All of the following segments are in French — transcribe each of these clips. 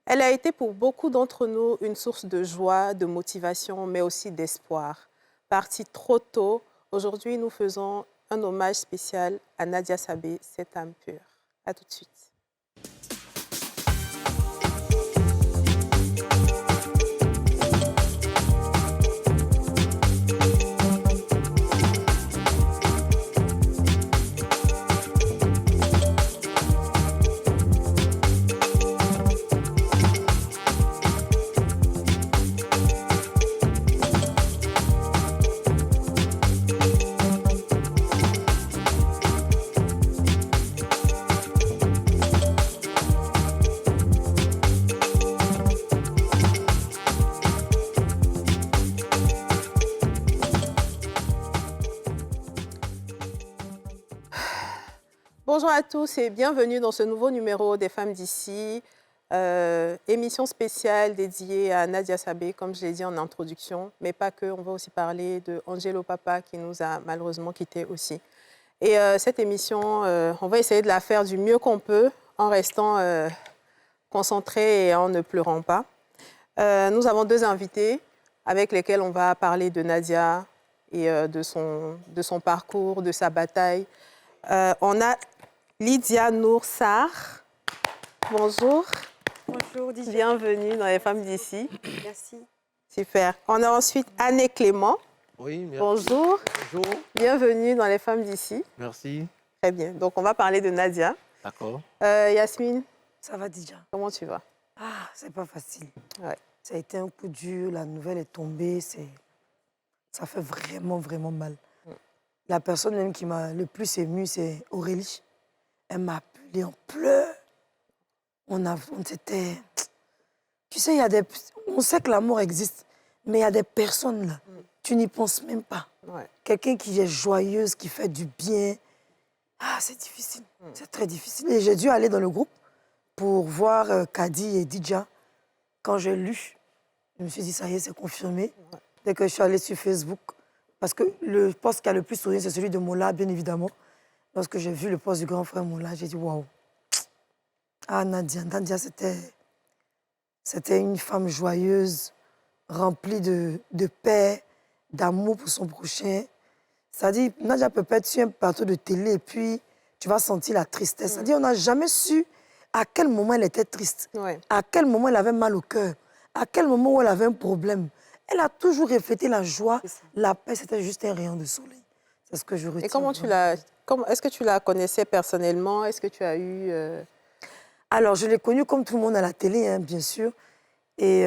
Elle a été pour beaucoup d'entre nous une source de joie, de motivation, mais aussi d'espoir. Partie trop tôt, aujourd'hui nous faisons un hommage spécial à Nadia Sabé, cette âme pure. À tout de suite. Bonjour à tous et bienvenue dans ce nouveau numéro des Femmes d'ici, émission spéciale dédiée à Nadia Sabé, comme je l'ai dit en introduction, mais pas que, on va aussi parler de Angelo Papa qui nous a malheureusement quittés aussi. Et cette émission, on va essayer de la faire du mieux qu'on peut en restant concentrés et en ne pleurant pas. Nous avons deux invités avec lesquels on va parler de Nadia et de son parcours, de sa bataille. On a Lydia Nour Sarr. Bonjour. Bonjour, Didier. Bienvenue dans les Femmes d'ici. Merci. Super. On a ensuite Anne Clément. Oui, merci. Bonjour. Bonjour. Bienvenue dans les Femmes d'ici. Merci. Très bien. Donc, on va parler de Nadia. D'accord. Yasmine, Ça va, Didier? comment tu vas? Ah, c'est pas facile. Ouais. Ça a été un coup dur, la nouvelle est tombée, ça fait vraiment, vraiment mal. La personne même qui m'a le plus émue, c'est Aurélie. Elle m'a appelée en pleurs. On s'était... Tu sais, on sait que l'amour existe, mais il y a des personnes là, tu n'y penses même pas. Ouais. Quelqu'un qui est joyeuse, qui fait du bien. Ah, c'est difficile, c'est très difficile. Et j'ai dû aller dans le groupe pour voir Kadi et Didja. Quand j'ai lu, je me suis dit, ça y est, c'est confirmé. Dès que je suis allée sur Facebook, parce que le post qui a le plus souri, c'est celui de Mola, bien évidemment. Lorsque j'ai vu le post du grand frère Mola, j'ai dit, waouh. Ah, Nadia, c'était une femme joyeuse, remplie de paix, d'amour pour son prochain. C'est-à-dire, Nadia peut pas être sur un plateau de télé et puis tu vas sentir la tristesse. C'est-à-dire, on n'a jamais su à quel moment elle était triste, Ouais. à quel moment elle avait mal au cœur, à quel moment où elle avait un problème. Elle a toujours reflété la joie, la paix, c'était juste un rayon de soleil. C'est ce que je retiens. Et comment est-ce que tu la connaissais personnellement? Est-ce que tu as eu... Alors, je l'ai connue comme tout le monde à la télé, hein, bien sûr. Et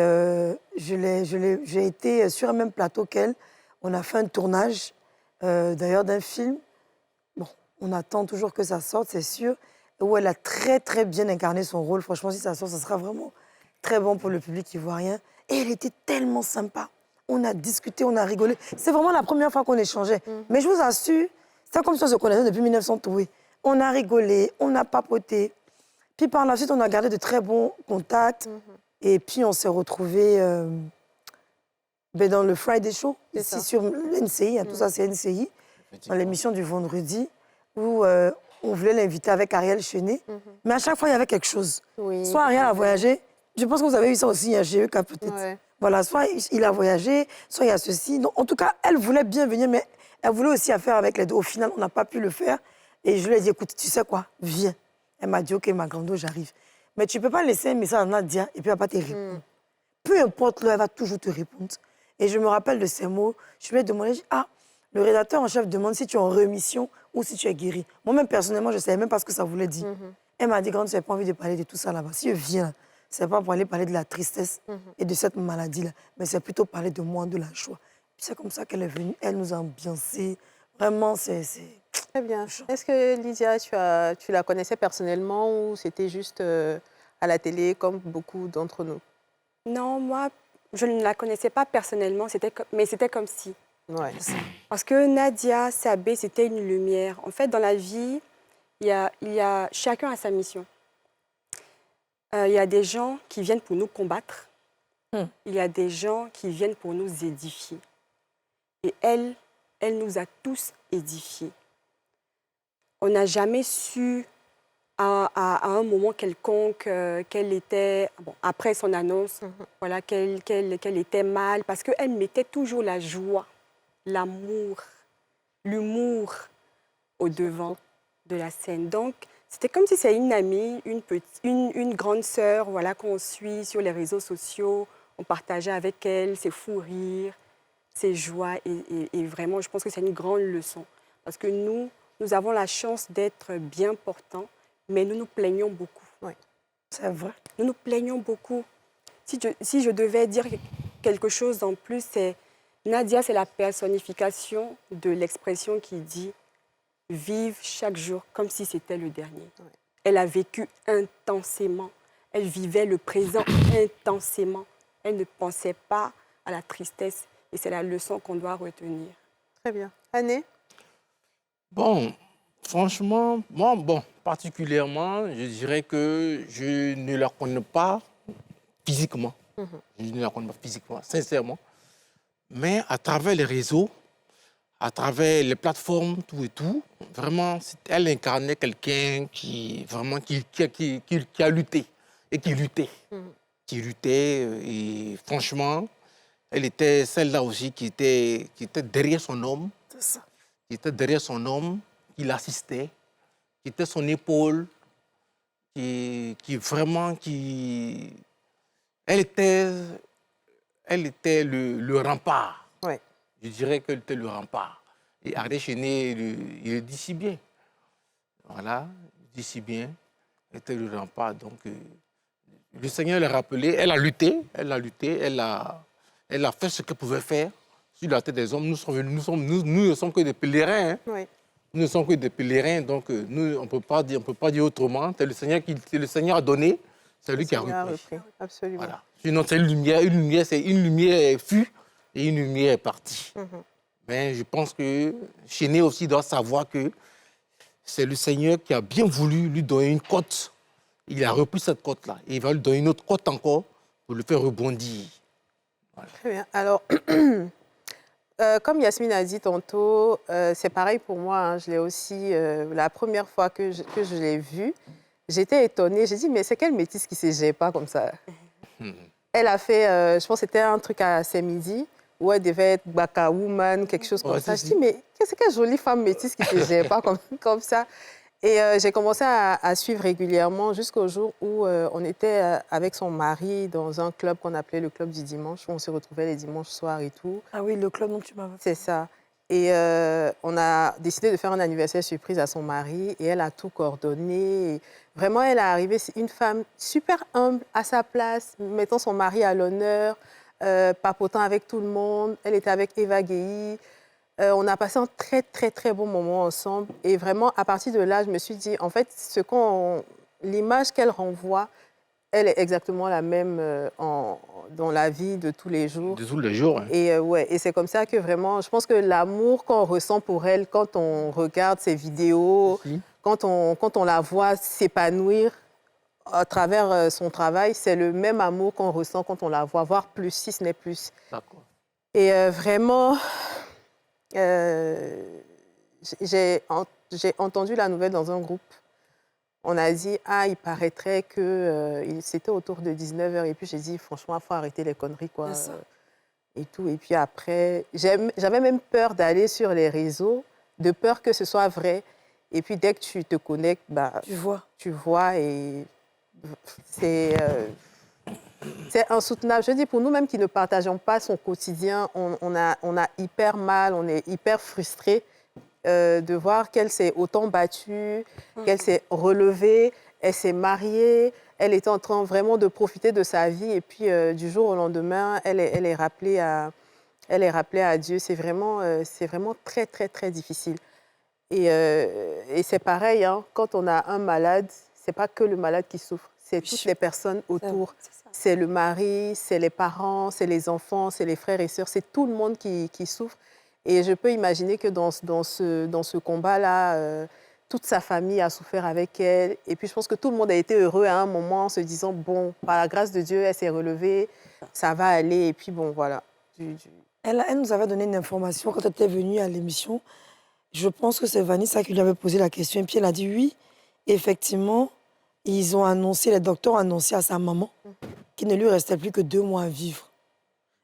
j'ai été sur un même plateau qu'elle. On a fait un tournage, d'ailleurs, d'un film. Bon, on attend toujours que ça sorte, c'est sûr. Où elle a très, très bien incarné son rôle. Franchement, si ça sort, ça sera vraiment très bon pour le public ivoirien. Et elle était tellement sympa. On a discuté, on a rigolé. C'est vraiment la première fois qu'on échangeait. Mais je vous assure, c'est comme si on se connaissait depuis 1900. On a rigolé, on a papoté. Puis par la suite, on a gardé de très bons contacts. Et puis, on s'est retrouvés dans le Friday Show, ici sur l'NCI. Tout ça, c'est NCI, dans l'émission du vendredi, où on voulait l'inviter avec Ariel Chenet. Mais à chaque fois, il y avait quelque chose. Oui. Soit Ariel a voyagé. Je pense que vous avez eu ça aussi, hein, GEK peut-être. Ouais. Voilà, soit il a voyagé, soit il y a ceci. Donc, en tout cas, elle voulait bien venir, mais elle voulait aussi affaire avec les deux. Au final, on n'a pas pu le faire. Et je lui ai dit, écoute, tu sais quoi, viens. Elle m'a dit, OK, ma grande, j'arrive. Mais tu ne peux pas laisser un message à Nadia et puis elle ne va pas te répondre. Peu importe l'heure, elle va toujours te répondre. Et je me rappelle de ces mots. Je lui ai demandé, le rédacteur en chef demande si tu es en rémission ou si tu es guéri. Moi-même, personnellement, je ne savais même pas ce que ça voulait dire. Elle m'a dit, grande, tu n'as pas envie de parler de tout ça là-bas. Si je viens, ce n'est pas pour aller parler de la tristesse et de cette maladie-là, mais c'est plutôt parler de moi, de la joie. C'est comme ça qu'elle est venue. Elle nous a ambiancés. Vraiment, c'est... Très bien. Est-ce que Lydia, tu la connaissais personnellement ou c'était juste à la télé comme beaucoup d'entre nous? Non, moi, je ne la connaissais pas personnellement, mais c'était comme si. Ouais. Parce que Nadia Sabé, c'était une lumière. En fait, dans la vie, chacun a sa mission. Il y a des gens qui viennent pour nous combattre. Il y a des gens qui viennent pour nous édifier. Et elle nous a tous édifiés. On n'a jamais su à un moment quelconque qu'elle était, bon, après son annonce, voilà, qu'elle était mal, parce qu'elle mettait toujours la joie, l'amour, l'humour au devant de la scène. Donc, c'était comme si c'est une amie, une grande sœur, voilà, qu'on suit sur les réseaux sociaux. On partageait avec elle ses fous rires, ses joies. Et vraiment, je pense que c'est une grande leçon. Parce que nous avons la chance d'être bien portants, mais nous nous plaignons beaucoup. Oui. C'est vrai. Nous nous plaignons beaucoup. Si je devais dire quelque chose en plus, c'est Nadia, c'est la personnification de l'expression qui dit « Vive chaque jour comme si c'était le dernier ». Elle a vécu intensément. Elle vivait le présent intensément. Elle ne pensait pas à la tristesse. Et c'est la leçon qu'on doit retenir. Très bien. Anné? Bon, franchement, moi, bon, particulièrement, je dirais que je ne la connais pas physiquement. Je ne la connais pas physiquement, sincèrement. Mais à travers les réseaux, à travers les plateformes, tout et tout, vraiment, elle incarnait quelqu'un qui, vraiment, qui a lutté et qui luttait. Qui luttait et franchement, elle était celle-là aussi qui était derrière son homme. C'est ça. Qui était derrière son homme, qui l'assistait, qui était son épaule, qui vraiment, elle était le rempart. Oui. Je dirais qu'elle était le rempart. Et Ariel Chéné, il le dit si bien. Voilà, il dit si bien. Elle était le rempart. Donc, le Seigneur l'a rappelé. Elle a lutté, elle a fait ce qu'elle pouvait faire sur la tête des hommes. Nous ne sommes que des pèlerins. Hein. Oui. Nous ne sommes que des pèlerins. Donc, nous, on ne peut pas dire autrement. C'est le Seigneur a donné, c'est lui qui a repris. Absolument. Voilà. Sinon, c'est une lumière fut et une lumière est partie. Mais je pense que Chéné aussi doit savoir que c'est le Seigneur qui a bien voulu lui donner une cote. Il a repris cette cote-là. Et il va lui donner une autre cote encore pour le faire rebondir. Voilà. Très bien. Alors, comme Yasmine a dit tantôt, c'est pareil pour moi. Hein. Je l'ai aussi, la première fois que je l'ai vue, j'étais étonnée. J'ai dit, mais c'est quelle métisse qui ne se gère pas comme ça? Elle a fait, je pense que c'était un truc à ses midi, où elle devait être Baka Woman, quelque chose comme ça. Je dis, mais qu'est-ce que jolie femme métisse qui ne se gère pas comme ça? Et j'ai commencé à suivre régulièrement jusqu'au jour où on était avec son mari dans un club qu'on appelait le club du dimanche, où on se retrouvait les dimanches soirs et tout. Ah oui, le club dont tu m'avais. C'est ça. Et on a décidé de faire un anniversaire surprise à son mari et elle a tout coordonné. Et vraiment, elle est arrivée, c'est une femme super humble, à sa place, mettant son mari à l'honneur, papotant avec tout le monde. Elle était avec Eva Guéhi. On a passé un très, très, très bon moment ensemble. Et vraiment, à partir de là, je me suis dit, en fait, l'image qu'elle renvoie, elle est exactement la même dans la vie de tous les jours. De tous les jours. Hein. Et c'est comme ça que vraiment, je pense que l'amour qu'on ressent pour elle quand on regarde ses vidéos, quand on la voit s'épanouir à travers son travail, c'est le même amour qu'on ressent quand on la voit, voire plus, si ce n'est plus. D'accord. Et vraiment, j'ai entendu la nouvelle dans un groupe. On a dit, il paraîtrait que c'était autour de 19h. Et puis j'ai dit, franchement, il faut arrêter les conneries, quoi. Et tout. Et puis après, j'avais même peur d'aller sur les réseaux, de peur que ce soit vrai. Et puis dès que tu te connectes, tu vois et c'est insoutenable. Je dis, pour nous-mêmes qui ne partageons pas son quotidien, on a hyper mal, on est hyper frustrés. De voir qu'elle s'est autant battue, qu'elle s'est relevée, elle s'est mariée, elle était en train vraiment de profiter de sa vie et puis du jour au lendemain, elle est rappelée à Dieu. C'est vraiment très, très, très difficile. Et c'est pareil, hein, quand on a un malade, ce n'est pas que le malade qui souffre, c'est toutes les personnes autour. C'est le mari, c'est les parents, c'est les enfants, c'est les frères et sœurs, c'est tout le monde qui souffre. Et je peux imaginer que dans ce combat-là, toute sa famille a souffert avec elle. Et puis, je pense que tout le monde a été heureux à un moment en se disant, bon, par la grâce de Dieu, elle s'est relevée, ça va aller. Et puis, bon, voilà. Elle nous avait donné une information quand elle était venue à l'émission. Je pense que c'est Vanessa qui lui avait posé la question. Et puis, elle a dit oui. effectivement, les docteurs ont annoncé à sa maman qu'il ne lui restait plus que 2 mois à vivre.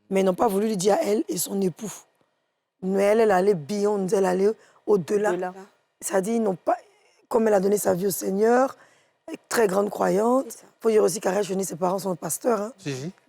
Mais ils n'ont pas voulu lui dire à elle et son époux. Mais elle allait beyond, elle allait au-delà. C'est-à-dire, ils n'ont pas, comme elle a donné sa vie au Seigneur, très grande croyante. Il faut dire aussi qu'Ariel Cheney, ses parents sont pasteurs. Hein.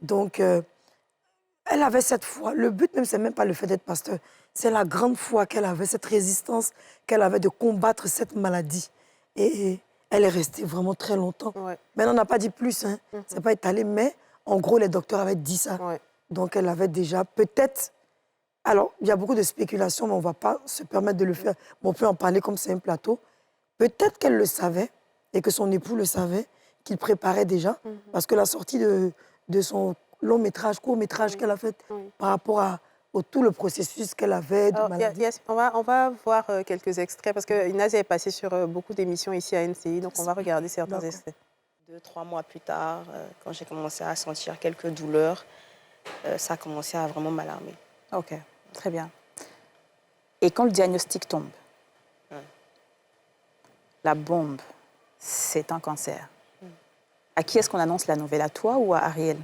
Donc, elle avait cette foi. Le but même, c'est même pas le fait d'être pasteur. C'est la grande foi qu'elle avait, cette résistance qu'elle avait de combattre cette maladie. Et elle est restée vraiment très longtemps. Ouais. Mais on n'a pas dit plus, hein. C'est pas étalé, mais en gros, les docteurs avaient dit ça. Ouais. Donc, elle avait déjà peut-être... Alors, il y a beaucoup de spéculations, mais on ne va pas se permettre de le faire. Mais on peut en parler comme c'est un plateau. Peut-être qu'elle le savait et que son époux le savait, qu'il préparait déjà. Parce que la sortie de son long métrage, court métrage qu'elle a fait par rapport à tout le processus qu'elle avait de maladie. On va voir quelques extraits parce que Nadia est passée sur beaucoup d'émissions ici à NCI, donc on va regarder certains extraits. 2-3 mois plus tard, quand j'ai commencé à sentir quelques douleurs, ça a commencé à vraiment m'alarmer. Ok, très bien. Et quand le diagnostic tombe, la bombe, c'est un cancer. À qui est-ce qu'on annonce la nouvelle, à toi ou à Ariel?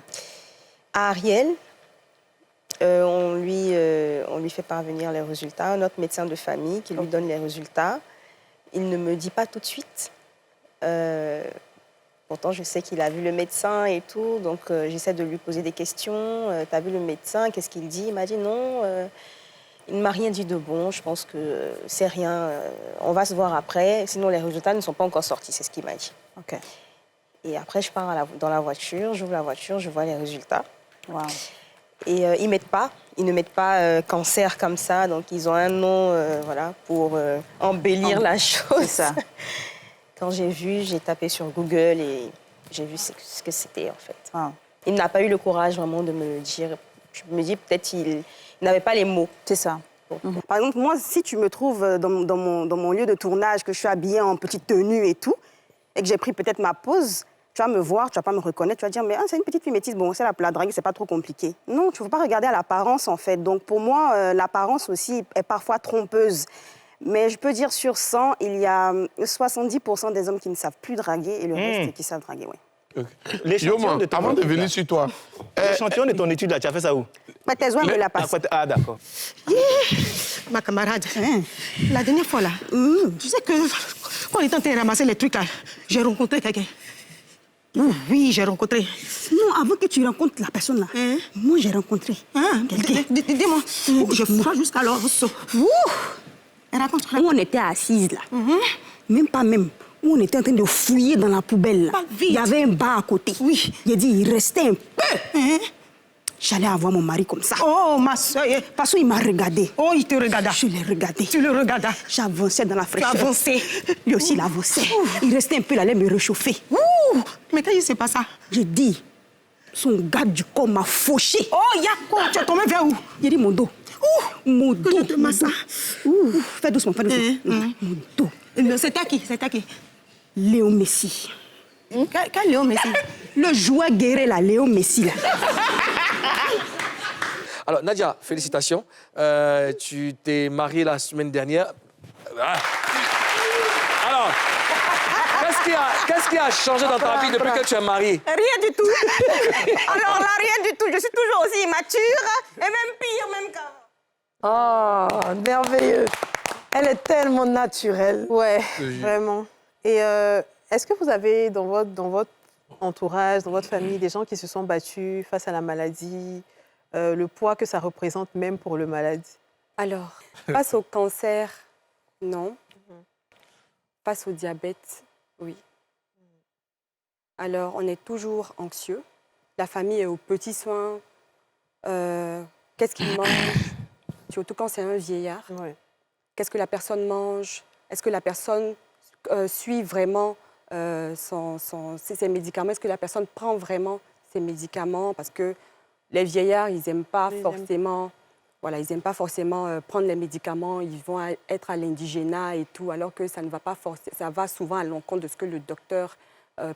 À Ariel, on lui fait parvenir les résultats, notre médecin de famille qui lui donne les résultats. Il ne me dit pas tout de suite. Pourtant, je sais qu'il a vu le médecin et tout, donc j'essaie de lui poser des questions. T'as vu le médecin? Qu'est-ce qu'il dit? Il m'a dit non. Il ne m'a rien dit de bon. Je pense que c'est rien. On va se voir après. Sinon, les résultats ne sont pas encore sortis. C'est ce qu'il m'a dit. Ok. Et après, je pars dans la voiture. J'ouvre la voiture, je vois les résultats. Wow. Et ils ne mettent pas cancer comme ça, donc ils ont un nom voilà, pour embellir la chose. C'est ça. Quand j'ai tapé sur Google et j'ai vu ce que c'était en fait. Wow. Il n'a pas eu le courage vraiment de me le dire. Je me dis peut-être qu'il n'avait pas les mots. C'est ça. Par exemple, moi, si tu me trouves dans mon lieu de tournage, que je suis habillée en petite tenue et tout, et que j'ai pris peut-être ma pause, tu vas me voir, tu vas pas me reconnaître, tu vas dire, mais c'est une petite fille métisse, bon, c'est la drague, c'est pas trop compliqué. Non, tu ne faut pas regarder à l'apparence, en fait. Donc, pour moi, l'apparence aussi est parfois trompeuse. Mais je peux dire, sur 100, il y a 70% des hommes qui ne savent plus draguer et le reste qui savent draguer, oui. L'échantillon de avant de venir sur toi, l'échantillon de ton étude, là, tu as fait ça où? Tes oies me la passent. Ah, d'accord. Ma camarade, la dernière fois, là, tu sais que quand on était en train de ramasser les trucs, là, j'ai rencontré quelqu'un. Oui, j'ai rencontré. Non, avant que tu rencontres la personne, là, moi, j'ai rencontré quelqu'un. Dis-moi, je froid jusqu'alors. Raconte. Où on était assises, là. Même pas même. Où on était en train de fouiller dans la poubelle, là. Il y avait un bar à côté. Oui. Il a dit, il restait un peu. J'allais avoir mon mari comme ça. Oh, ma soeur. Parce qu'il m'a regardé. Oh, il te regarda. Je l'ai regardé. Tu le regardas. J'avançais dans la fraîcheur. Tu avançais. Lui aussi, il avançait. Il restait un peu, il allait me réchauffer. Mais quand il s'est passé ça? J'ai dit, son gars du corps m'a fauché. Oh, Yako, tu es tombé vers où? Il a dit mon dos. Mon dos. Je te masse. Fais doucement, fais doucement. Mon dos. C'était qui? C'était qui? Léo Messi. Quel Léo Messi? Le joueur guerrier, là, Léo Messi, là. Alors, Nadia, félicitations. Tu t'es mariée la semaine dernière. Alors, qu'est-ce qui a changé dans ta vie depuis que tu es mariée? Rien du tout. Alors là, rien du tout. Je suis toujours aussi immature et même pire, même qu'avant. Oh, merveilleux. Elle est tellement naturelle. Ouais, vraiment. Et est-ce que vous avez dans votre entourage, dans votre famille, des gens qui se sont battus face à la maladie, le poids que ça représente même pour le malade? Alors, face au cancer, non. Face au diabète, oui. Alors, on est toujours anxieux. La famille est aux petits soins. Qu'est-ce qu'il mange? Surtout quand c'est un vieillard. Ouais. Qu'est-ce que la personne mange? Est-ce que la personne suit vraiment ses médicaments? Est-ce que la personne prend vraiment ses médicaments? Parce que les vieillards, ils n'aiment pas forcément... Voilà, ils n'aiment pas forcément prendre les médicaments, ils vont être à l'indigénat et tout, alors que ça ne va pas forcément, ça va souvent à l'encontre de ce que le docteur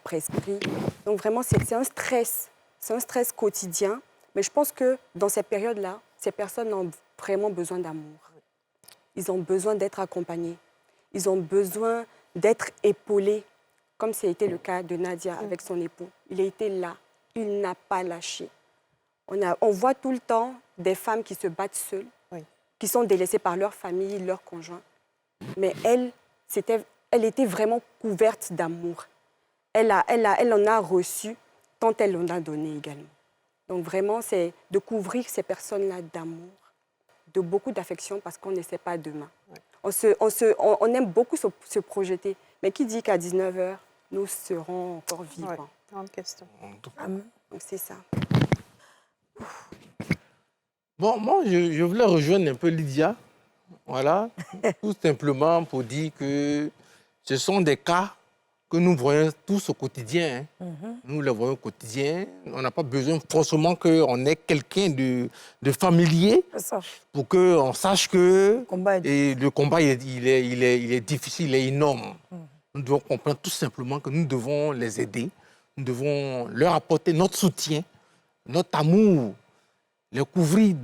prescrit. Donc vraiment, c'est un stress quotidien. Mais je pense que dans ces périodes-là, ces personnes ont vraiment besoin d'amour. Ils ont besoin d'être accompagnés. Ils ont besoin d'être épaulés. comme c'était le cas de Nadia avec son époux. Il a été là, il n'a pas lâché. On voit tout le temps des femmes qui se battent seules, qui sont délaissées par leur famille, leur conjoint. Mais elle était vraiment couverte d'amour. Elle en a reçu tant elle en a donné également. Donc vraiment, c'est de couvrir ces personnes-là d'amour, de beaucoup d'affection, parce qu'on ne sait pas demain. On aime beaucoup se projeter. Mais qui dit qu'à 19h, nous serons encore vivants? Grande question. Donc c'est ça. Bon, moi, je voulais rejoindre un peu Lydia. Voilà. Tout simplement pour dire que ce sont des cas que nous voyons tous au quotidien. Nous les voyons au quotidien. On n'a pas besoin forcément qu'on ait quelqu'un de familier pour qu'on sache que le combat il est difficile, il est énorme. Nous devons comprendre tout simplement que nous devons les aider. Nous devons leur apporter notre soutien, notre amour, les couvrir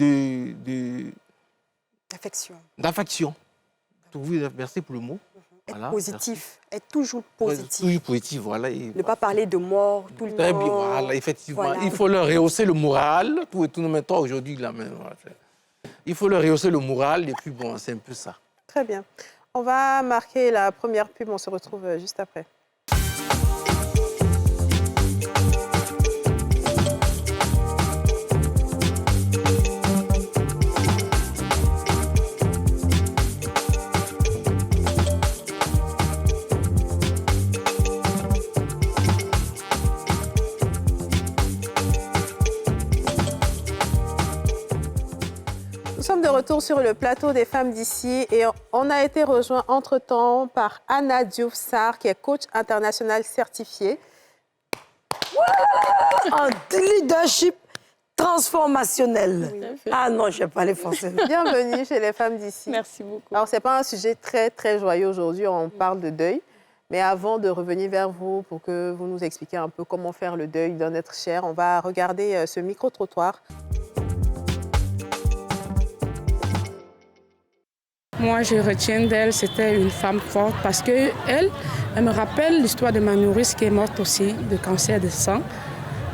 d'affection. Merci pour le mot. Être positif, être toujours positif. Toujours positif, voilà. Ne pas parler de mort tout le temps. Très bien, voilà, effectivement. Voilà. Il faut leur rehausser le moral. Tout le monde, toi, aujourd'hui, là même. Voilà. Il faut leur rehausser le moral, et puis bon, c'est un peu ça. Très bien. On va marquer la première pub, on se retrouve juste après. Nous sommes de retour sur le plateau des femmes d'ici et on a été rejoint entre-temps par Anna Diouf Sarr, qui est coach international certifié. En leadership transformationnel. Oui. Ah non, je ne sais pas les français. Bienvenue chez les femmes d'ici. Merci beaucoup. Alors, ce n'est pas un sujet très, très joyeux aujourd'hui, on parle de deuil. Mais avant de revenir vers vous pour que vous nous expliquiez un peu comment faire le deuil d'un être cher, on va regarder ce micro-trottoir. Moi, je retiens d'elle, c'était une femme forte parce qu'elle me rappelle l'histoire de ma nourrice qui est morte aussi de cancer de sang,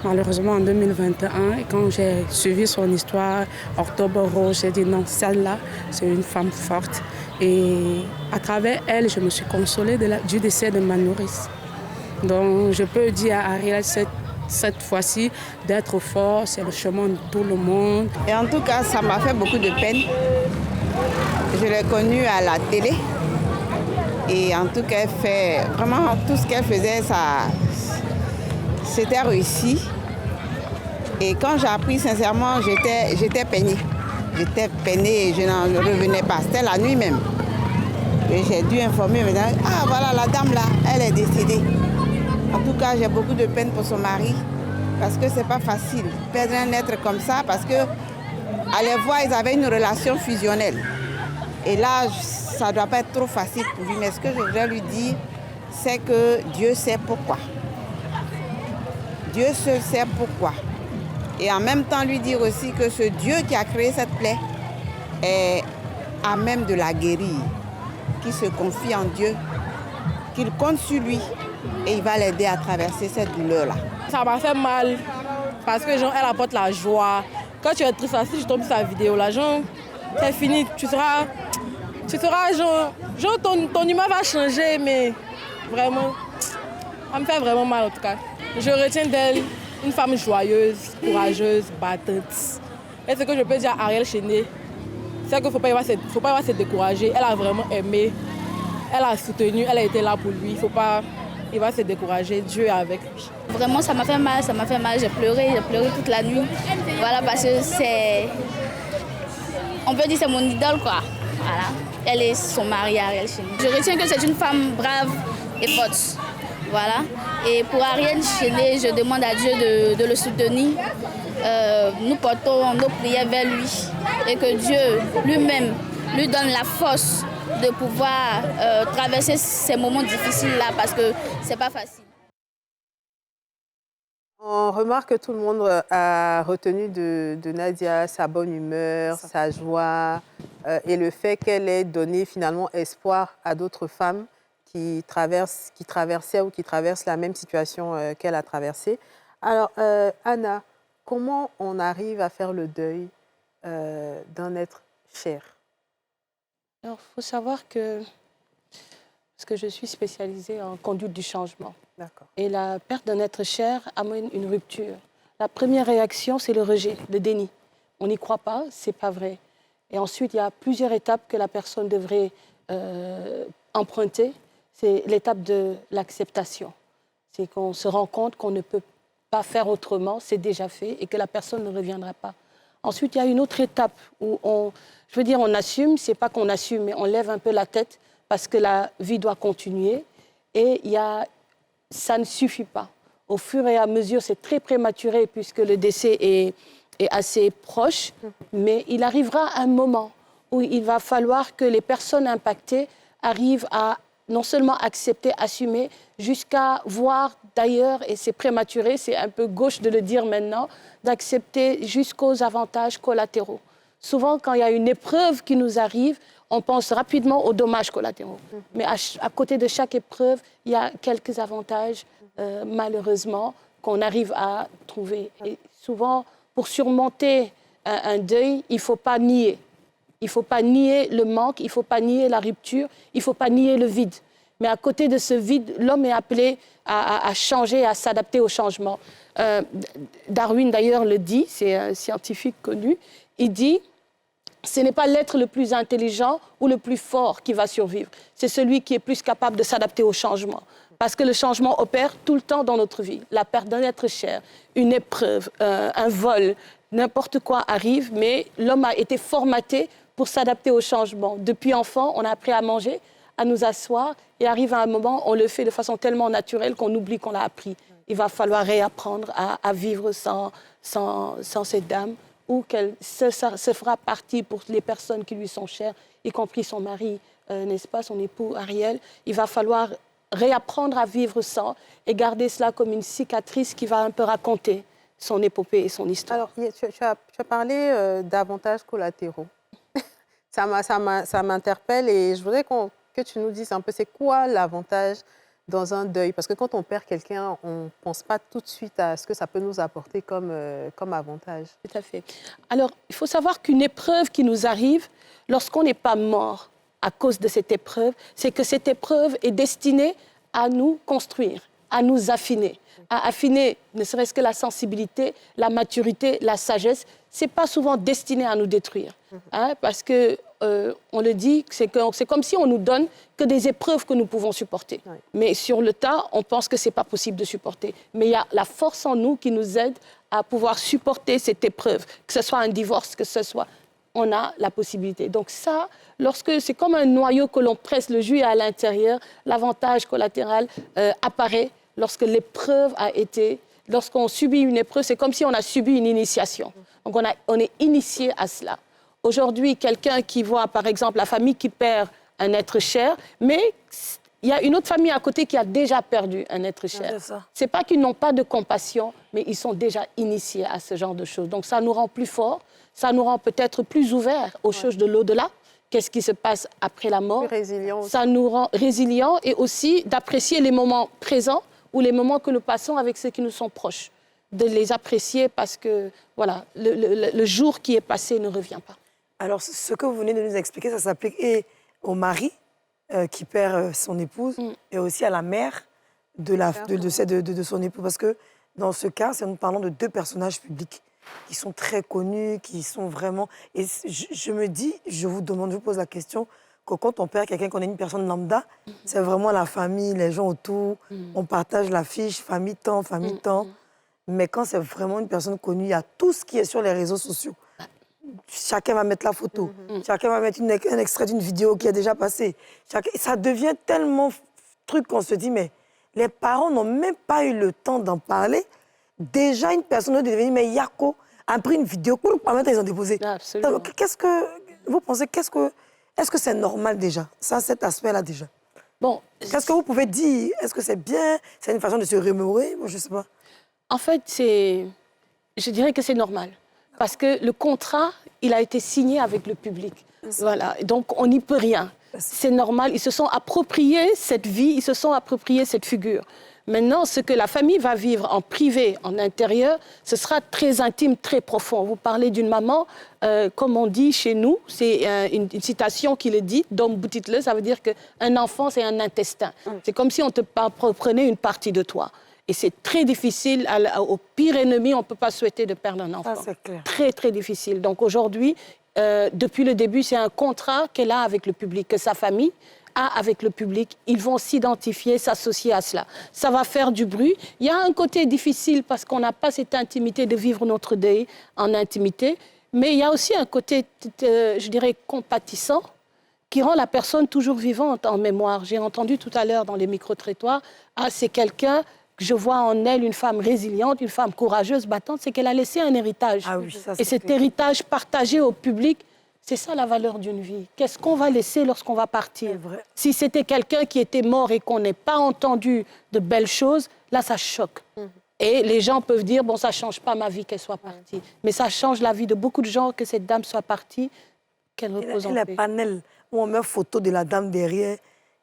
malheureusement en 2021. Et quand j'ai suivi son histoire, Octobre Rose, j'ai dit non, celle-là, c'est une femme forte. Et à travers elle, je me suis consolée du décès de ma nourrice. Donc, je peux dire à Ariel cette fois-ci d'être fort, c'est le chemin de tout le monde. Et en tout cas, ça m'a fait beaucoup de peine. Je l'ai connue à la télé et en tout cas, elle fait vraiment tout ce qu'elle faisait, c'était réussi. Et quand j'ai appris, sincèrement, j'étais peinée. J'étais peinée et je n'en revenais pas. C'était la nuit même. Et j'ai dû informer mes amis. Ah voilà, la dame là, elle est décédée. En tout cas, j'ai beaucoup de peine pour son mari parce que c'est pas facile perdre un être comme ça parce que à les voir, ils avaient une relation fusionnelle. Et là, ça ne doit pas être trop facile pour lui. Mais ce que je voudrais lui dire, c'est que Dieu sait pourquoi. Dieu seul sait pourquoi. Et en même temps, lui dire aussi que ce Dieu qui a créé cette plaie est à même de la guérir. Qu'il se confie en Dieu, qu'il compte sur lui et il va l'aider à traverser cette douleur-là. Ça m'a fait mal parce que genre, elle apporte la joie. Quand tu es triste, si je tombe sur sa vidéo, là, genre, c'est fini. Tu seras genre ton humeur va changer, mais vraiment, ça me fait vraiment mal en tout cas. Je retiens d'elle une femme joyeuse, courageuse, battante. Et ce que je peux dire à Ariel Chéné, c'est qu'il ne faut pas y avoir se décourager. Elle a vraiment aimé, elle a soutenu, elle a été là pour lui. Il ne faut pas se décourager, Dieu est avec lui. Vraiment, ça m'a fait mal, j'ai pleuré toute la nuit. Voilà, parce que c'est... On peut dire que c'est mon idole, quoi. Voilà. Elle et son mari, Ariel Chéné. Je retiens que c'est une femme brave et forte. Voilà. Et pour Ariel Chéné, je demande à Dieu de le soutenir. Nous portons nos prières vers lui. Et que Dieu lui-même lui donne la force de pouvoir traverser ces moments difficiles-là, parce que c'est pas facile. On remarque que tout le monde a retenu de Nadia sa bonne humeur, sa joie et le fait qu'elle ait donné finalement espoir à d'autres femmes qui traversaient ou qui traversent la même situation qu'elle a traversée. Alors, Anna, comment on arrive à faire le deuil d'un être cher? Alors, il faut savoir que, parce que je suis spécialisée en conduite du changement. D'accord. Et la perte d'un être cher amène une rupture. La première réaction, c'est le rejet, le déni. On n'y croit pas, c'est pas vrai. Et ensuite, il y a plusieurs étapes que la personne devrait emprunter. C'est l'étape de l'acceptation. C'est qu'on se rend compte qu'on ne peut pas faire autrement, c'est déjà fait, et que la personne ne reviendra pas. Ensuite, il y a une autre étape où on assume, c'est pas qu'on assume, mais on lève un peu la tête parce que la vie doit continuer. Et ça ne suffit pas. Au fur et à mesure, c'est très prématuré puisque le décès est assez proche, mais il arrivera un moment où il va falloir que les personnes impactées arrivent à non seulement accepter, assumer, jusqu'à voir d'ailleurs, et c'est prématuré, c'est un peu gauche de le dire maintenant, d'accepter jusqu'aux avantages collatéraux. Souvent, quand il y a une épreuve qui nous arrive, on pense rapidement aux dommages collatéraux. Mais à côté de chaque épreuve, il y a quelques avantages, malheureusement, qu'on arrive à trouver. Et souvent, pour surmonter un deuil, il ne faut pas nier. Il ne faut pas nier le manque, il ne faut pas nier la rupture, il ne faut pas nier le vide. Mais à côté de ce vide, l'homme est appelé à changer, à s'adapter au changement. Darwin, d'ailleurs, le dit, c'est un scientifique connu, il dit « ce n'est pas l'être le plus intelligent ou le plus fort qui va survivre, c'est celui qui est plus capable de s'adapter au changement. » Parce que le changement opère tout le temps dans notre vie. La perte d'un être cher, une épreuve, un vol, n'importe quoi arrive, mais l'homme a été formaté pour s'adapter au changement. Depuis enfant, on a appris à manger, à nous asseoir, et arrive à un moment, on le fait de façon tellement naturelle qu'on oublie qu'on l'a appris. Il va falloir réapprendre à vivre sans cette dame, ou qu'elle se fera partie pour les personnes qui lui sont chères, y compris son mari, n'est-ce pas, son époux Ariel. Il va falloir réapprendre à vivre sans et garder cela comme une cicatrice qui va un peu raconter son épopée et son histoire. Alors, tu as parlé d'avantages collatéraux. Ça m'interpelle et je voudrais que tu nous dises un peu c'est quoi l'avantage dans un deuil. Parce que quand on perd quelqu'un, on ne pense pas tout de suite à ce que ça peut nous apporter comme avantage. Tout à fait. Alors, il faut savoir qu'une épreuve qui nous arrive, lorsqu'on n'est pas mort à cause de cette épreuve, c'est que cette épreuve est destinée à nous construire, à nous affiner. À affiner ne serait-ce que la sensibilité, la maturité, la sagesse. Ce n'est pas souvent destiné à nous détruire. Hein, parce que, on le dit, c'est comme si on nous donne que des épreuves que nous pouvons supporter. Oui. Mais sur le tas, on pense que ce n'est pas possible de supporter. Mais il y a la force en nous qui nous aide à pouvoir supporter cette épreuve. Que ce soit un divorce, que ce soit... On a la possibilité. Donc ça, lorsque c'est comme un noyau que l'on presse le jus à l'intérieur, l'avantage collatéral apparaît lorsque l'épreuve a été... Lorsqu'on subit une épreuve, c'est comme si on a subi une initiation. Donc on est initié à cela. Aujourd'hui, quelqu'un qui voit, par exemple, la famille qui perd un être cher, mais il y a une autre famille à côté qui a déjà perdu un être cher. Ce n'est pas qu'ils n'ont pas de compassion, mais ils sont déjà initiés à ce genre de choses. Donc ça nous rend plus forts, ça nous rend peut-être plus ouverts aux choses de l'au-delà. Qu'est-ce qui se passe après la mort? Ça nous rend résilients et aussi d'apprécier les moments présents ou les moments que nous passons avec ceux qui nous sont proches. De les apprécier parce que, voilà, le jour qui est passé ne revient pas. Alors, ce que vous venez de nous expliquer, ça s'applique et au mari qui perd son épouse et aussi à la mère de son époux. Parce que dans ce cas, nous parlons de deux personnages publics qui sont très connus, qui sont vraiment... Et je me dis, je vous pose la question, que quand on perd quelqu'un, qu'on est une personne lambda, c'est vraiment la famille, les gens autour, on partage la fiche, famille tant, famille tant. Mais quand c'est vraiment une personne connue, il y a tout ce qui est sur les réseaux sociaux. Chacun va mettre la photo, chacun va mettre un extrait d'une vidéo qui a déjà passé. Ça devient tellement truc qu'on se dit, mais les parents n'ont même pas eu le temps d'en parler. Déjà, une personne est devenue, mais Yako a pris une vidéo pour permettre qu'ils ont déposé. Absolument. Qu'est-ce que vous pensez, est-ce que c'est normal déjà, cet aspect-là déjà? Bon, qu'est-ce que vous pouvez dire? Est-ce que c'est bien? C'est une façon de se remémorer? Moi, je ne sais pas. En fait, je dirais que c'est normal. Parce que le contrat, il a été signé avec le public. Voilà. Donc, on n'y peut rien. C'est normal, ils se sont appropriés cette vie, ils se sont appropriés cette figure. Maintenant, ce que la famille va vivre en privé, en intérieur, ce sera très intime, très profond. Vous parlez d'une maman, comme on dit chez nous, c'est une citation qui le dit, Dom Boutitle, ça veut dire qu'un enfant, c'est un intestin. C'est comme si on te prenait une partie de toi. Et c'est très difficile, au pire ennemi, on ne peut pas souhaiter de perdre un enfant. Ça, c'est clair. Très, très difficile. Donc aujourd'hui, depuis le début, c'est un contrat qu'elle a avec le public, que sa famille a avec le public. Ils vont s'identifier, s'associer à cela. Ça va faire du bruit. Il y a un côté difficile parce qu'on n'a pas cette intimité de vivre notre deuil en intimité, mais il y a aussi un côté, je dirais, compatissant qui rend la personne toujours vivante en mémoire. J'ai entendu tout à l'heure dans les micro-trottoirs, c'est quelqu'un que je vois en elle une femme résiliente, une femme courageuse, battante, c'est qu'elle a laissé un héritage. Ah oui, ça, et cet héritage partagé au public, c'est ça la valeur d'une vie. Qu'est-ce qu'on va laisser lorsqu'on va partir? Si c'était quelqu'un qui était mort et qu'on n'ait pas entendu de belles choses, là, ça choque. Et les gens peuvent dire, bon, ça ne change pas ma vie qu'elle soit partie. Mais ça change la vie de beaucoup de gens que cette dame soit partie, qu'elle repose en paix. Les panels où on met photo de la dame derrière,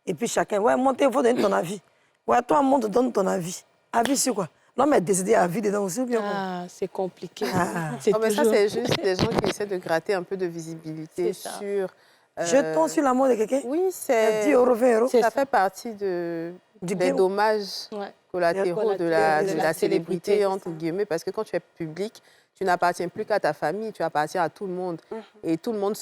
et puis chacun, ouais, montez, il faut donner ton avis. Ouais, toi, monte, donne ton avis. Avis sur quoi? L'homme est décidé à vie dedans aussi ou bien? Ah, c'est compliqué. Mais ça, c'est juste des gens qui essaient de gratter un peu de visibilité sur... Jetons sur la mort de quelqu'un? Oui, c'est... 10 euros, 20 euros. Ça fait partie des dommages collatéraux de la célébrité, entre guillemets, parce que quand tu es public, tu n'appartiens plus qu'à ta famille, tu appartiens à tout le monde. Et tout le monde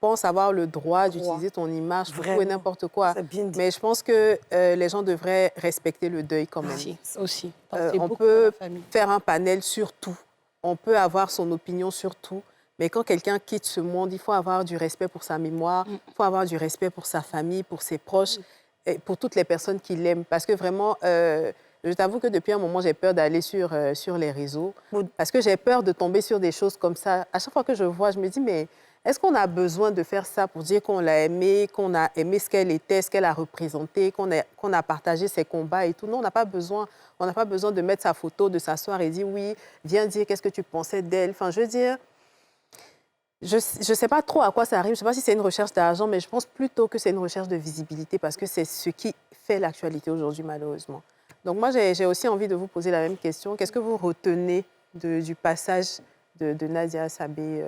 pense avoir le droit d'utiliser ton image pour tout et n'importe quoi. Mais je pense que les gens devraient respecter le deuil quand même. Aussi. On peut faire un panel sur tout. On peut avoir son opinion sur tout. Mais quand quelqu'un quitte ce monde, il faut avoir du respect pour sa mémoire, il faut avoir du respect pour sa famille, pour ses proches, et pour toutes les personnes qui l'aiment. Parce que vraiment, je t'avoue que depuis un moment, j'ai peur d'aller sur les réseaux. Parce que j'ai peur de tomber sur des choses comme ça. À chaque fois que je vois, je me dis, mais... Est-ce qu'on a besoin de faire ça pour dire qu'on l'a aimée, qu'on a aimé ce qu'elle était, ce qu'elle a représenté, qu'on a partagé ses combats et tout? Non, on n'a pas besoin. On n'a pas besoin de mettre sa photo, de s'asseoir et dire oui, viens dire qu'est-ce que tu pensais d'elle. Enfin, je veux dire, je ne sais pas trop à quoi ça arrive. Je ne sais pas si c'est une recherche d'argent, mais je pense plutôt que c'est une recherche de visibilité parce que c'est ce qui fait l'actualité aujourd'hui, malheureusement. Donc moi, j'ai aussi envie de vous poser la même question. Qu'est-ce que vous retenez du passage de Nadia Sabé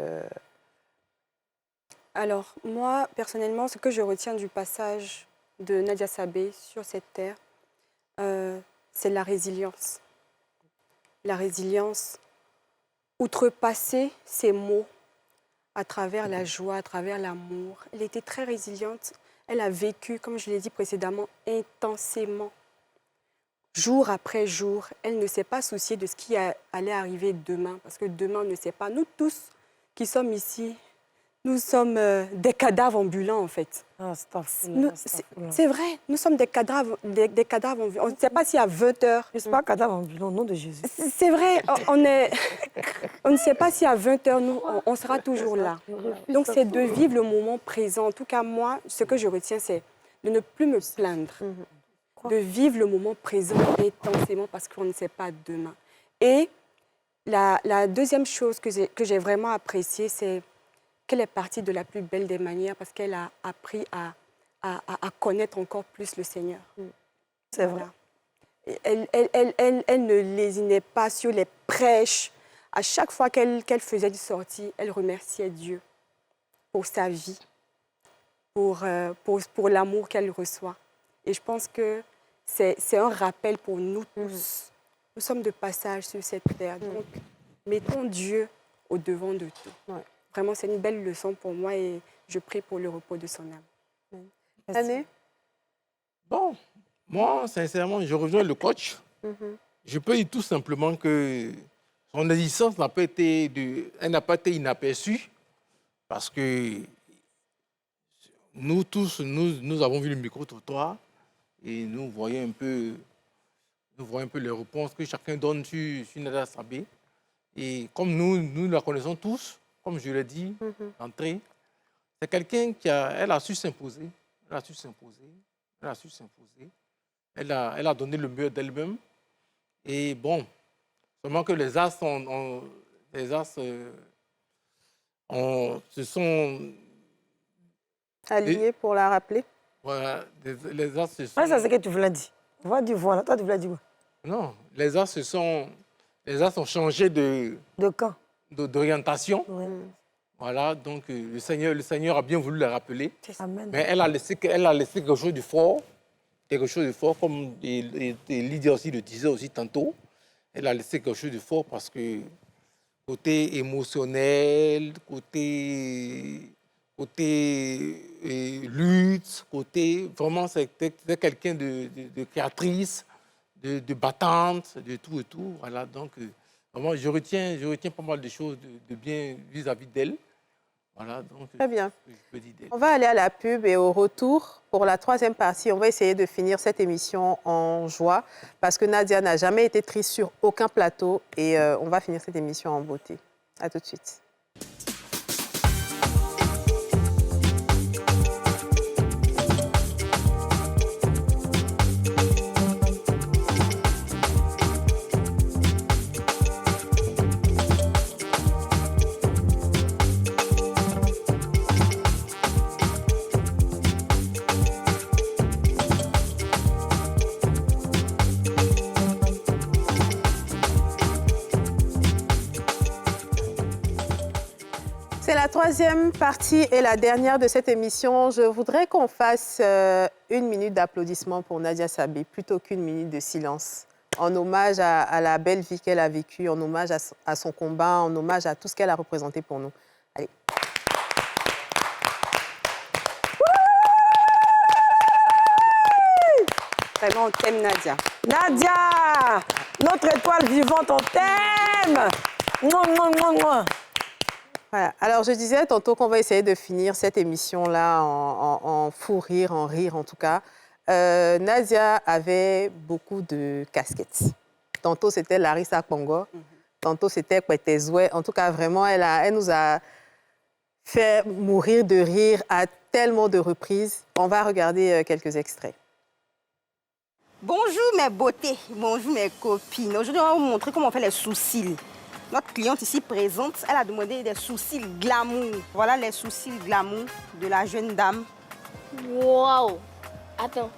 Alors, moi, personnellement, ce que je retiens du passage de Nadia Sabé sur cette terre, c'est la résilience. La résilience, outrepasser ses mots à travers la joie, à travers l'amour. Elle était très résiliente. Elle a vécu, comme je l'ai dit précédemment, intensément. Jour après jour, elle ne s'est pas souciée de ce qui allait arriver demain, parce que demain, on ne sait pas. Nous tous qui sommes ici, nous sommes des cadavres ambulants, en fait. C'est vrai, nous sommes des cadavres ambulants. On ne sait pas s'il y a 20 heures. Je ne suis pas cadavre ambulant, au nom de Jésus. C'est vrai, on ne sait pas s'il y a 20 heures, nous, on sera toujours là. Donc, c'est de vivre le moment présent. En tout cas, moi, ce que je retiens, c'est de ne plus me plaindre. De vivre le moment présent intensément parce qu'on ne sait pas demain. Et la deuxième chose que j'ai vraiment appréciée, c'est qu'elle est partie de la plus belle des manières parce qu'elle a appris à connaître encore plus le Seigneur. C'est vrai. Elle ne lésinait pas sur les prêches. À chaque fois qu'elle faisait une sortie, elle remerciait Dieu pour sa vie, pour l'amour qu'elle reçoit. Et je pense que c'est un rappel pour nous tous. Nous sommes de passage sur cette terre. Donc, mettons Dieu au devant de tout. Vraiment, c'est une belle leçon pour moi et je prie pour le repos de son âme. Anne? Bon, moi, sincèrement, je rejoins le coach. Je peux dire tout simplement que son existence n'a pas été inaperçue parce que nous tous, nous avons vu le micro-trottoir et nous voyons un peu les réponses que chacun donne sur Nadia Sabé. Et comme nous la connaissons tous, comme je l'ai dit d'entrée, c'est quelqu'un elle a su s'imposer. Elle a donné le meilleur d'elle-même. Et bon, seulement que les astres se sont Aligné pour la rappeler. Voilà, les arts se sont... Ah, c'est ce que tu voulais dire. On va dire voilà, toi tu voulais dire quoi? Non, les arts ont changé de camp, d'orientation. Ouais. Voilà, donc le Seigneur a bien voulu la rappeler. Amen. Mais elle a laissé quelque chose de fort, comme Lydia aussi le disait aussi tantôt. Elle a laissé quelque chose de fort parce que côté émotionnel, côté lutte, vraiment c'était quelqu'un de créatrice, de battante, de tout et tout. Voilà, donc vraiment je retiens pas mal de choses de bien vis-à-vis d'elle. Voilà, donc, très bien. je peux dire d'elle. On va aller à la pub et au retour, pour la troisième partie, on va essayer de finir cette émission en joie parce que Nadia n'a jamais été triste sur aucun plateau et on va finir cette émission en beauté. À tout de suite. C'est la troisième partie et la dernière de cette émission. Je voudrais qu'on fasse une minute d'applaudissement pour Nadia Sabé, plutôt qu'une minute de silence, en hommage à la belle vie qu'elle a vécue, en hommage à son combat, en hommage à tout ce qu'elle a représenté pour nous. Allez. Vraiment, on t'aime, Nadia. Nadia, notre étoile vivante, on t'aime. Mouah, mouah, mouah, mouah. Voilà. Alors, je disais tantôt qu'on va essayer de finir cette émission-là en fou rire, en rire en tout cas. Nadia avait beaucoup de casquettes. Tantôt, c'était Larissa Congo. Tantôt, c'était Kwetezoué. En tout cas, vraiment, elle nous a fait mourir de rire à tellement de reprises. On va regarder quelques extraits. Bonjour mes beautés, bonjour mes copines. Aujourd'hui, on va vous montrer comment on fait les sourcils. Notre cliente ici présente, elle a demandé des sourcils glamour. Voilà les sourcils glamour de la jeune dame. Waouh! Attends.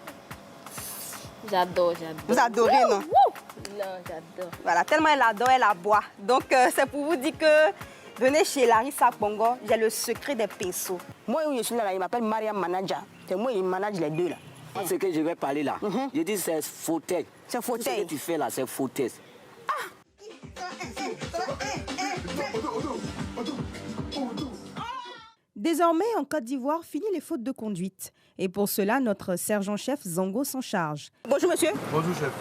J'adore. Vous adorez, non? Non, j'adore. Voilà, tellement elle adore, elle aboie. Donc, c'est pour vous dire que venez chez Larissa Congo, j'ai le secret des pinceaux. Moi, où je suis là, il m'appelle Mariam Manager. C'est moi, il manage les deux là. Ce que je vais parler là, je dis c'est fauteuil. C'est fauteuil. Ce que tu fais là, c'est fauteuil. Désormais, en Côte d'Ivoire, fini les fautes de conduite. Et pour cela, notre sergent-chef Zango s'en charge. Bonjour, monsieur. Bonjour, chef.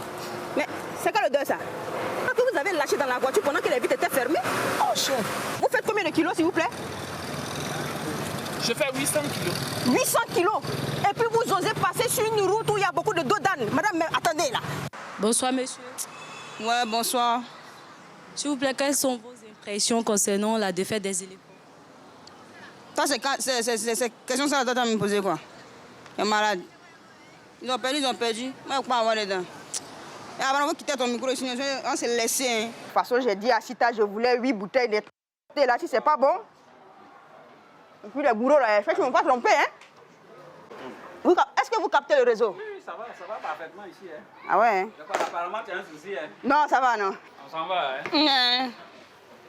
Mais c'est quoi le deux, ça? Quand que vous avez lâché dans la voiture pendant que les vitres étaient fermées? Oh, chef. Vous faites combien de kilos, s'il vous plaît? Je fais 800 kilos. 800 kilos? Et puis vous osez passer sur une route où il y a beaucoup de dos d'âne. Madame, mais attendez là. Bonsoir, monsieur. Ouais, bonsoir. S'il vous plaît, quelles sont vos impressions concernant la défaite des éléphants? Ça, c'est question ça, la me poser quoi? Il est malade. Ils ont perdu. Moi, je ne peux pas avoir les dents. Et avant, on va quitter ton micro ici, on s'est laissé. Hein. De toute façon, j'ai dit à Sita, je voulais 8 bouteilles de là, si c'est pas bon. Et puis les bourreaux, là, je ne me pas tromper, hein? Est-ce que vous captez le réseau? Oui, ça va parfaitement ici. Hein. Ah ouais? Hein? Apparemment, tu as un souci. Hein. Non, ça va, non. On s'en va, hein?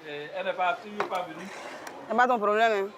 Elle n'est pas venue. C'est pas ton problème, hein?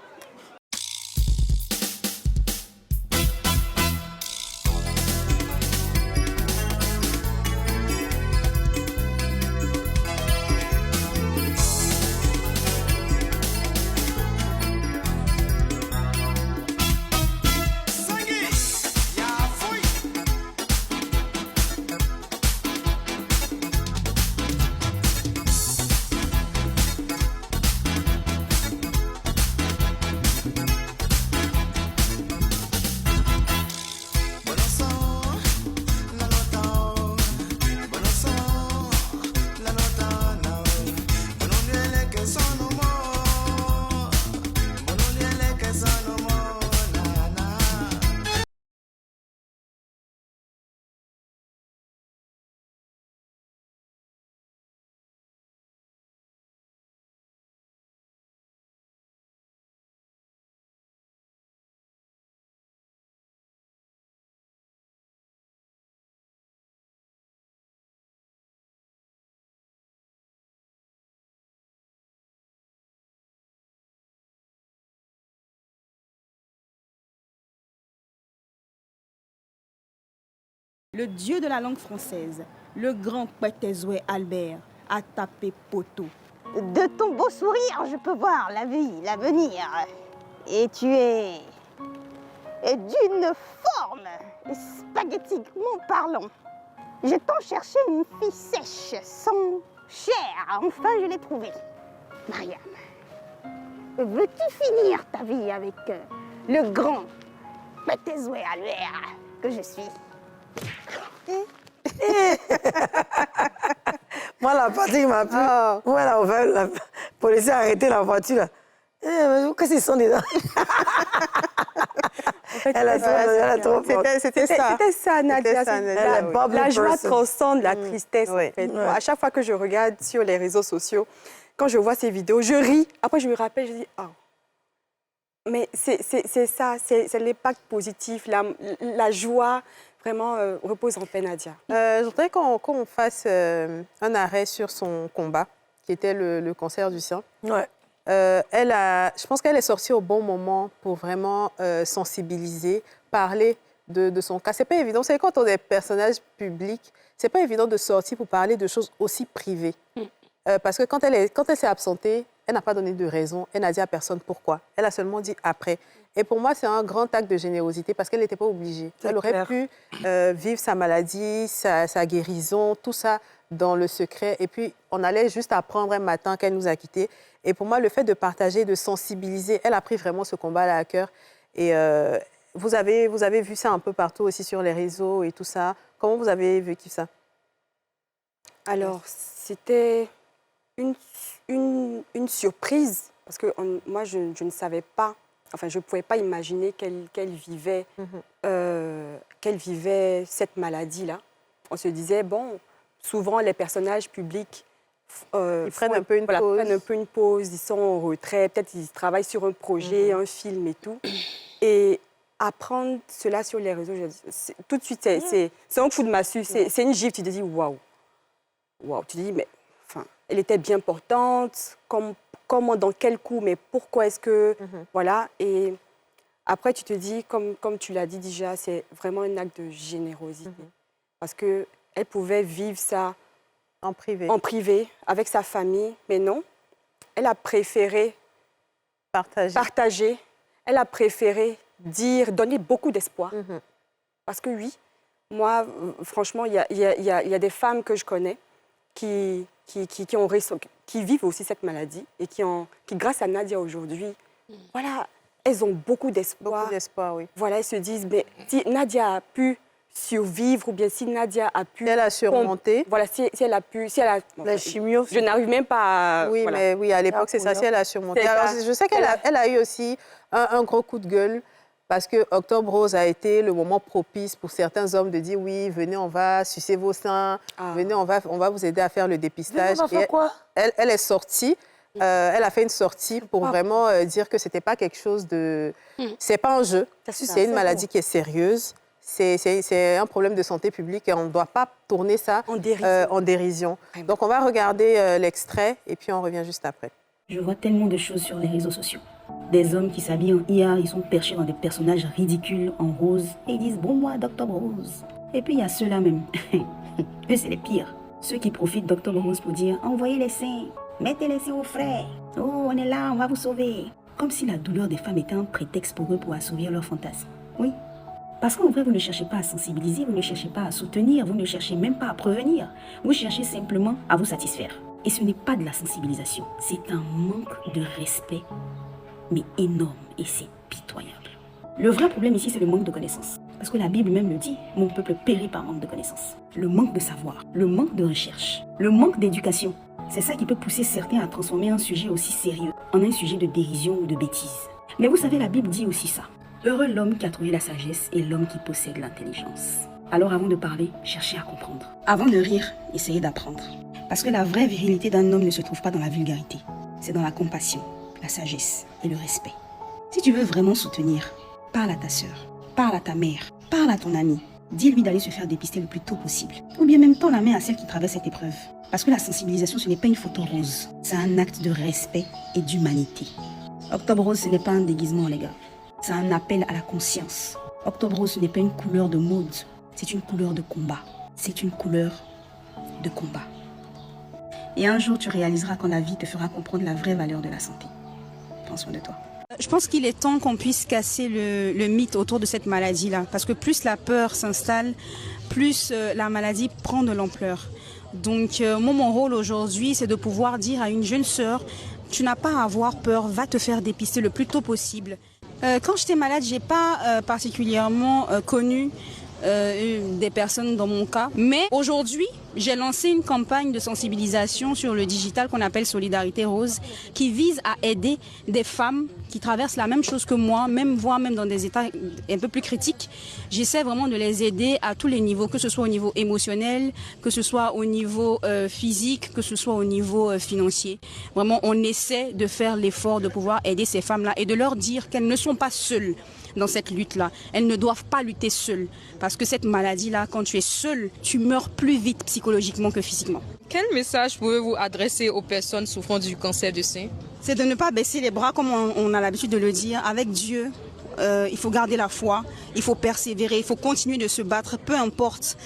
Le dieu de la langue française, le grand Kwetezwe Albert, a tapé poteau. De ton beau sourire, je peux voir la vie, l'avenir. Et tu es d'une forme, spaghettiquement parlant. J'ai tant cherché une fille sèche, sans chair. Enfin, je l'ai trouvée. Mariam, veux-tu finir ta vie avec le grand Kwetezwe Albert que je suis? Moi, la partie m'a plu. Moi, la police a arrêté la voiture. Là. Qu'est-ce qu'ils sont dedans? Elle a trop C'était ça, Nadia. La joie person. transcende la tristesse. En fait. Ouais. À chaque fois que je regarde sur les réseaux sociaux, quand je vois ces vidéos, je ris. Après, je me rappelle, je dis, ah. Mais c'est ça, c'est l'impact positif, la joie. Vraiment, repose en paix, Nadia. Je voudrais qu'on fasse un arrêt sur son combat, qui était le cancer du sein. Ouais. Je pense qu'elle est sortie au bon moment pour vraiment sensibiliser, parler de son cas. C'est pas évident. Vous savez, quand on est personnage public, c'est pas évident de sortir pour parler de choses aussi privées. Parce que quand elle s'est absentée, elle n'a pas donné de raison. Elle n'a dit à personne pourquoi. Elle a seulement dit après. Et pour moi, c'est un grand acte de générosité parce qu'elle n'était pas obligée. Elle aurait pu vivre sa maladie, sa guérison, tout ça dans le secret. Et puis, on allait juste apprendre un matin qu'elle nous a quittés. Et pour moi, le fait de partager, de sensibiliser, elle a pris vraiment ce combat-là à cœur. Et vous avez vu ça un peu partout aussi sur les réseaux et tout ça. Comment vous avez vécu ça? Alors, c'était une surprise parce que moi, je ne savais pas. Enfin, je ne pouvais pas imaginer qu'elle vivait cette maladie-là. On se disait, bon, souvent, les personnages publics ils prennent un peu une pause, ils sont en retrait, peut-être ils travaillent sur un projet, un film et tout. Et apprendre cela sur les réseaux, tout de suite, c'est un coup de massue, c'est une gifle. Tu te dis, waouh. Tu te dis, mais enfin, elle était bien portante, comment, dans quel coup, mais pourquoi est-ce que... Voilà, et après, tu te dis, comme tu l'as dit déjà, c'est vraiment un acte de générosité. Parce qu'elle pouvait vivre ça en privé, avec sa famille, mais non. Elle a préféré partager. Elle a préféré donner beaucoup d'espoir. Parce que oui, moi, franchement, il y a des femmes que je connais qui vivent aussi cette maladie et qui, grâce à Nadia aujourd'hui, voilà, elles ont beaucoup d'espoir. Beaucoup d'espoir, oui. Voilà, elles se disent, mais si Nadia a pu survivre ou bien si Nadia a pu... Elle a surmonté. Voilà, si elle a pu... La chimio. Je n'arrive même pas à... Oui, voilà. mais oui, à l'époque, c'est ça, si elle a surmonté. Alors, je sais qu'elle a eu aussi un gros coup de gueule parce que Octobre Rose a été le moment propice pour certains hommes de dire oui, venez, on va sucer vos seins, venez, on va vous aider à faire le dépistage. On va faire quoi? Elle est sortie. Elle a fait une sortie pour vraiment dire que c'était pas quelque chose de... C'est pas un jeu. C'est une maladie qui est sérieuse. C'est un problème de santé publique et on ne doit pas tourner ça en dérision. Donc, on va regarder l'extrait et puis on revient juste après. Je vois tellement de choses sur les réseaux sociaux. Des hommes qui s'habillent en IA, ils sont perchés dans des personnages ridicules en rose et ils disent « Bon, moi, d'Octobre Rose ». Et puis, il y a ceux-là même. Eux, c'est les pires. Ceux qui profitent d'Octobre Rose pour dire « Envoyez les seins, mettez les seins au frais. Oh, on est là, on va vous sauver ». Comme si la douleur des femmes était un prétexte pour eux pour assouvir leurs fantasmes. Oui. Parce qu'en vrai, vous ne cherchez pas à sensibiliser, vous ne cherchez pas à soutenir, vous ne cherchez même pas à prévenir. Vous cherchez simplement à vous satisfaire. Et ce n'est pas de la sensibilisation, c'est un manque de respect, mais énorme, et c'est pitoyable. Le vrai problème ici, c'est le manque de connaissances. Parce que la Bible même le dit, mon peuple périt par manque de connaissances. Le manque de savoir, le manque de recherche, le manque d'éducation. C'est ça qui peut pousser certains à transformer un sujet aussi sérieux en un sujet de dérision ou de bêtise. Mais vous savez, la Bible dit aussi ça. Heureux l'homme qui a trouvé la sagesse et l'homme qui possède l'intelligence. Alors avant de parler, cherchez à comprendre. Avant de rire, essayez d'apprendre. Parce que la vraie virilité d'un homme ne se trouve pas dans la vulgarité. C'est dans la compassion, la sagesse et le respect. Si tu veux vraiment soutenir, parle à ta sœur, parle à ta mère, parle à ton ami. Dis-lui d'aller se faire dépister le plus tôt possible. Ou bien même tends la main à celle qui traverse cette épreuve. Parce que la sensibilisation, ce n'est pas une photo rose. C'est un acte de respect et d'humanité. Octobre Rose, ce n'est pas un déguisement, les gars. C'est un appel à la conscience. Octobre Rose, ce n'est pas une couleur de mode. c'est une couleur de combat. C'est une couleur de combat. Et un jour, tu réaliseras quand la vie te fera comprendre la vraie valeur de la santé. Prends soin de toi. Je pense qu'il est temps qu'on puisse casser le mythe autour de cette maladie-là. Parce que plus la peur s'installe, plus la maladie prend de l'ampleur. Donc, moi, mon rôle aujourd'hui, c'est de pouvoir dire à une jeune sœur, tu n'as pas à avoir peur, va te faire dépister le plus tôt possible. Quand j'étais malade, je n'ai pas particulièrement connu des personnes dans mon cas. Mais aujourd'hui, j'ai lancé une campagne de sensibilisation sur le digital qu'on appelle Solidarité Rose, qui vise à aider des femmes qui traversent la même chose que moi, voire même dans des états un peu plus critiques. J'essaie vraiment de les aider à tous les niveaux, que ce soit au niveau émotionnel, que ce soit au niveau physique, que ce soit au niveau financier. Vraiment, on essaie de faire l'effort de pouvoir aider ces femmes-là et de leur dire qu'elles ne sont pas seules dans cette lutte-là. Elles ne doivent pas lutter seules. Parce que cette maladie-là, quand tu es seule, tu meurs plus vite psychologiquement que physiquement. Quel message pouvez-vous adresser aux personnes souffrant du cancer du sein? C'est de ne pas baisser les bras comme on a l'habitude de le dire. Avec Dieu, il faut garder la foi, il faut persévérer, il faut continuer de se battre, peu importe.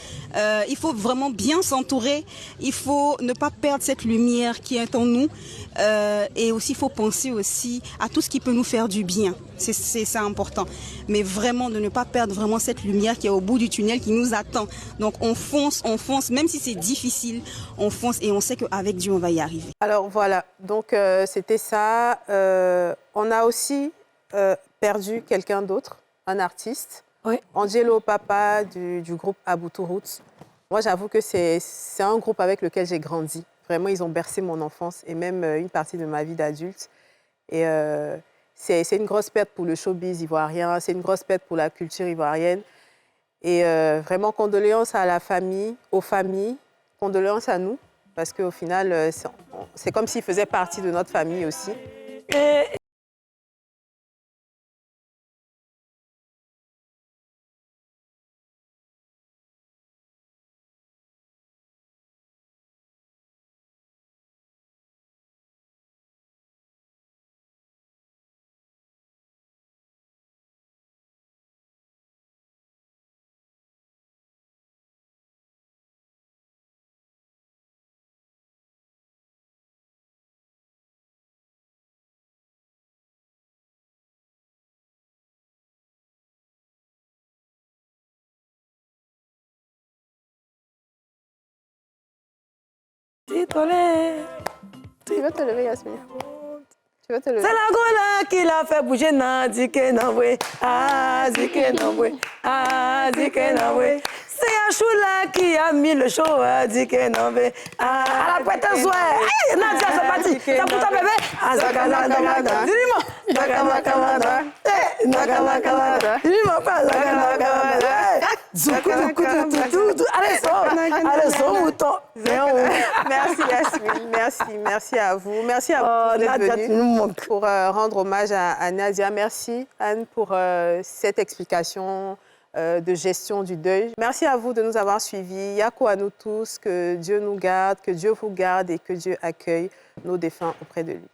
Il faut vraiment bien s'entourer, il faut ne pas perdre cette lumière qui est en nous. Et aussi, il faut penser aussi à tout ce qui peut nous faire du bien. C'est ça important. Mais vraiment, de ne pas perdre vraiment cette lumière qui est au bout du tunnel, qui nous attend. Donc, on fonce, même si c'est difficile, on fonce et on sait qu'avec Dieu, on va y arriver. Alors, voilà. Donc, c'était ça. On a aussi perdu quelqu'un d'autre, un artiste. Oui. Angelo Papa du groupe Aboutou Roots. Moi, j'avoue que c'est un groupe avec lequel j'ai grandi. Vraiment, ils ont bercé mon enfance et même une partie de ma vie d'adulte. Et c'est une grosse perte pour le showbiz ivoirien, c'est une grosse perte pour la culture ivoirienne. Et vraiment, condoléances à la famille, aux familles, condoléances à nous, parce qu'au final, c'est comme s'ils faisaient partie de notre famille aussi. Tu vas te lever, Yasmine. Tu vas te lever. C'est la gola qui l'a fait bouger, Nadike Nambwe. Ah, Zike Nambwe. Ah, Zike Nambwe. C'est Achoula qui a mis le show, Zike Nambwe. Ah, la pointe en soie. Hey, Nadia, c'est parti. T'as pour ta bébé. Ah, Zakala, Zakala. Dis-moi. Zakala, Zakala. Eh, Zakala, Zakala. Dis-moi pas, Zakala, Zakala. Allez, son mouton. Merci Yasmine, merci à vous. Merci à vous d'être venus pour rendre hommage à Nadia. Merci Anne pour cette explication de gestion du deuil. Merci à vous de nous avoir suivis. Yako à nous tous, que Dieu nous garde, que Dieu vous garde et que Dieu accueille nos défunts auprès de lui.